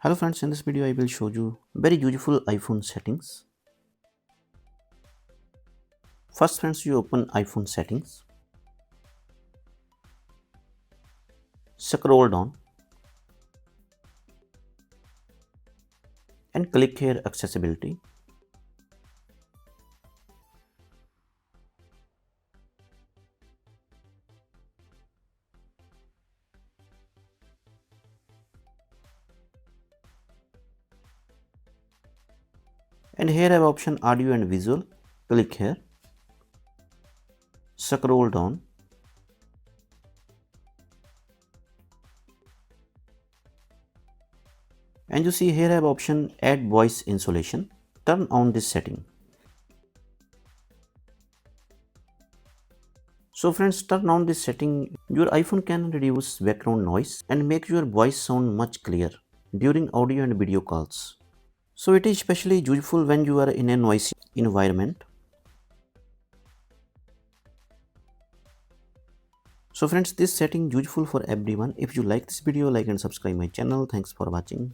Hello friends, in this video I will show you very useful iPhone settings. First friends, you open iPhone settings, scroll down and click here accessibility. And here I have option audio and visual. Click here, scroll down and you see here I have option add voice insulation. Turn on this setting. So friends, turn on this setting. Your iPhone can reduce background noise and make your voice sound much clearer during audio and video calls. So it is especially useful when you are in a noisy environment. So friends, this setting useful for everyone. If you like this video, like and subscribe my channel. Thanks for watching.